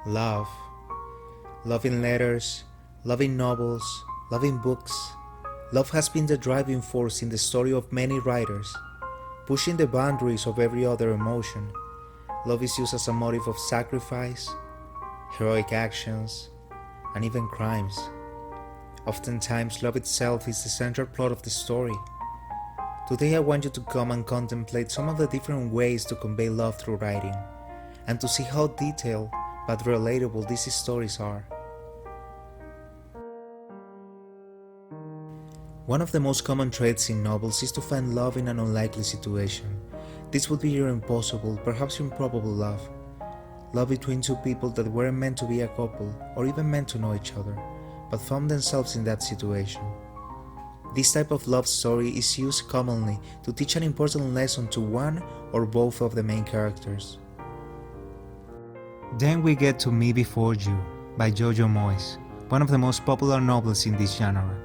Love. Love in letters, love in novels, love in books. Love has been the driving force in the story of many writers, pushing the boundaries of every other emotion. Love is used as a motive of sacrifice, heroic actions, and even crimes. Oftentimes, love itself is the central plot of the story. Today I want you to come and contemplate some of the different ways to convey love through writing, and to see how detailed but relatable these stories are. One of the most common traits in novels is to find love in an unlikely situation. This would be your impossible, perhaps improbable love. Love between two people that weren't meant to be a couple or even meant to know each other, but found themselves in that situation. This type of love story is used commonly to teach an important lesson to one or both of the main characters. Then we get to Me Before You by Jojo Moyes, one of the most popular novels in this genre.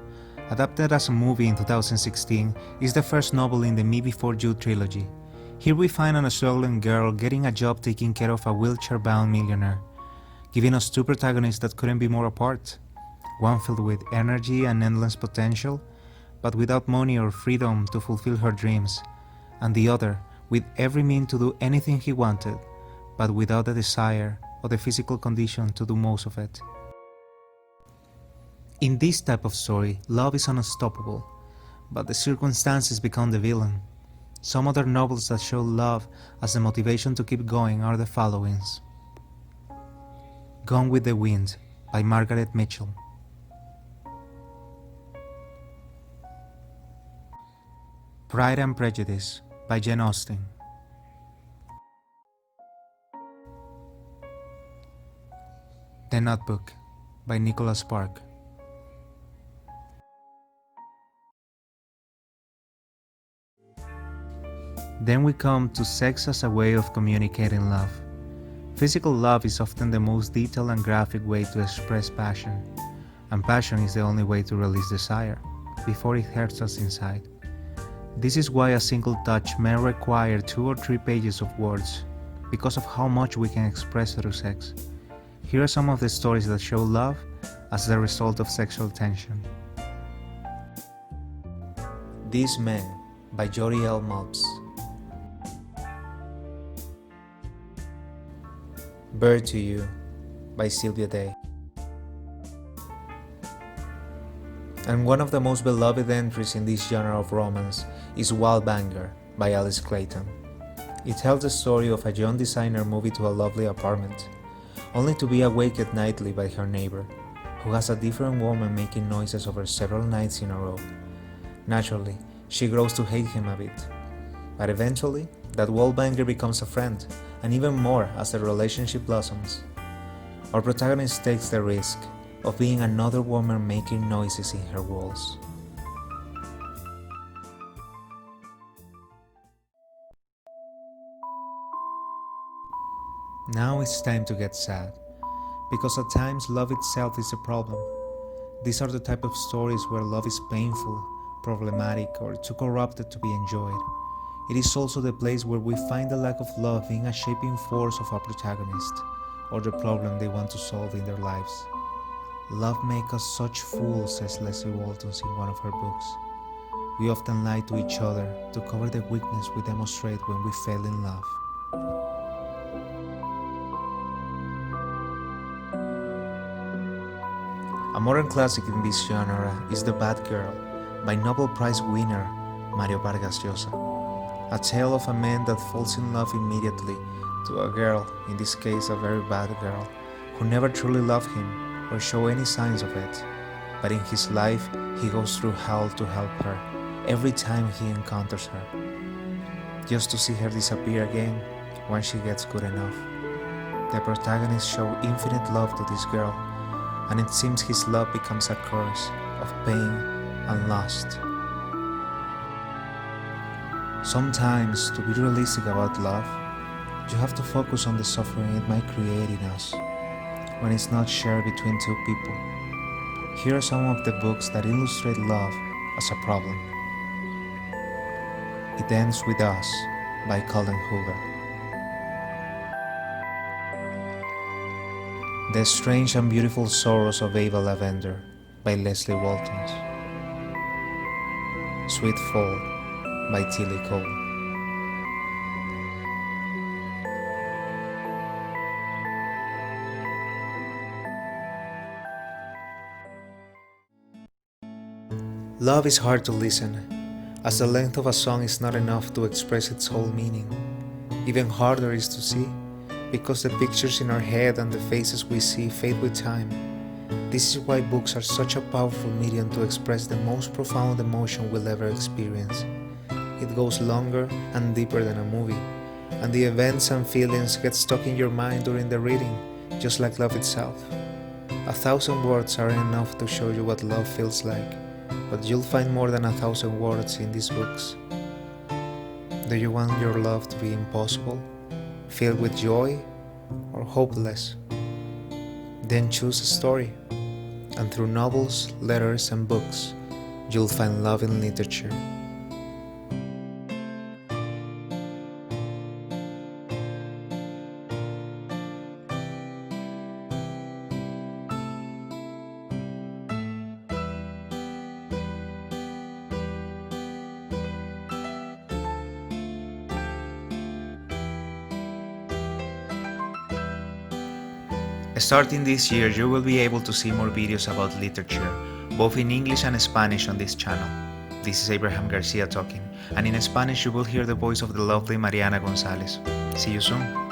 Adapted as a movie in 2016, is the first novel in the Me Before You trilogy. Here we find an struggling girl getting a job taking care of a wheelchair-bound millionaire, giving us two protagonists that couldn't be more apart. One filled with energy and endless potential, but without money or freedom to fulfill her dreams, and the other with every means to do anything he wanted, but without the desire or the physical condition to do most of it. In this type of story, love is unstoppable, but the circumstances become the villain. Some other novels that show love as the motivation to keep going are the followings. Gone with the Wind by Margaret Mitchell. Pride and Prejudice by Jane Austen. The Notebook by Nicholas Spark. Then we come to Sex as a Way of Communicating Love. Physical love is often the most detailed and graphic way to express passion, and passion is the only way to release desire, before it hurts us inside. This is why a single touch may require 2 or 3 pages of words, because of how much we can express through sex. Here are some of the stories that show love as the result of sexual tension. These Men by Jodi L. Maltz. Bird to You by Sylvia Day. And one of the most beloved entries in this genre of romance is Wallbanger by Alice Clayton. It tells the story of a young designer moving to a lovely apartment, only to be awakened nightly by her neighbor, who has a different woman making noises over several nights in a row. Naturally, she grows to hate him a bit, but eventually, that Wallbanger becomes a friend, and even more as the relationship blossoms. Our protagonist takes the risk of being another woman making noises in her walls. Now it's time to get sad, because at times love itself is a problem. These are the type of stories where love is painful, problematic, or too corrupted to be enjoyed. It is also the place where we find the lack of love being a shaping force of our protagonist, or the problem they want to solve in their lives. Love makes us such fools, says Leslie Walton in one of her books. We often lie to each other to cover the weakness we demonstrate when we fail in love. A modern classic in this genre is The Bad Girl by Nobel Prize winner Mario Vargas Llosa. A tale of a man that falls in love immediately to a girl, in this case a very bad girl, who never truly loved him or show any signs of it. But in his life, he goes through hell to help her every time he encounters her, just to see her disappear again once she gets good enough. The protagonist shows infinite love to this girl, and it seems his love becomes a curse of pain and lust. Sometimes, to be realistic about love, you have to focus on the suffering it might create in us when it's not shared between two people. Here are some of the books that illustrate love as a problem. It Ends With Us by Colin Hoover. The Strange and Beautiful Sorrows of Ava Lavender by Leslie Waltons. Sweet Fall by Tilly Cole. Love is hard to listen, as the length of a song is not enough to express its whole meaning. Even harder is to see, because the pictures in our head and the faces we see fade with time. This is why books are such a powerful medium to express the most profound emotion we'll ever experience. It goes longer and deeper than a movie, and the events and feelings get stuck in your mind during the reading, just like love itself. 1,000 words aren't enough to show you what love feels like, but you'll find more than 1,000 words in these books. Do you want your love to be impossible, filled with joy, or hopeless? Then choose a story, and through novels, letters, and books, you'll find love in literature. Starting this year, you will be able to see more videos about literature, both in English and Spanish on this channel. This is Abraham Garcia talking, and in Spanish you will hear the voice of the lovely Mariana Gonzalez. See you soon.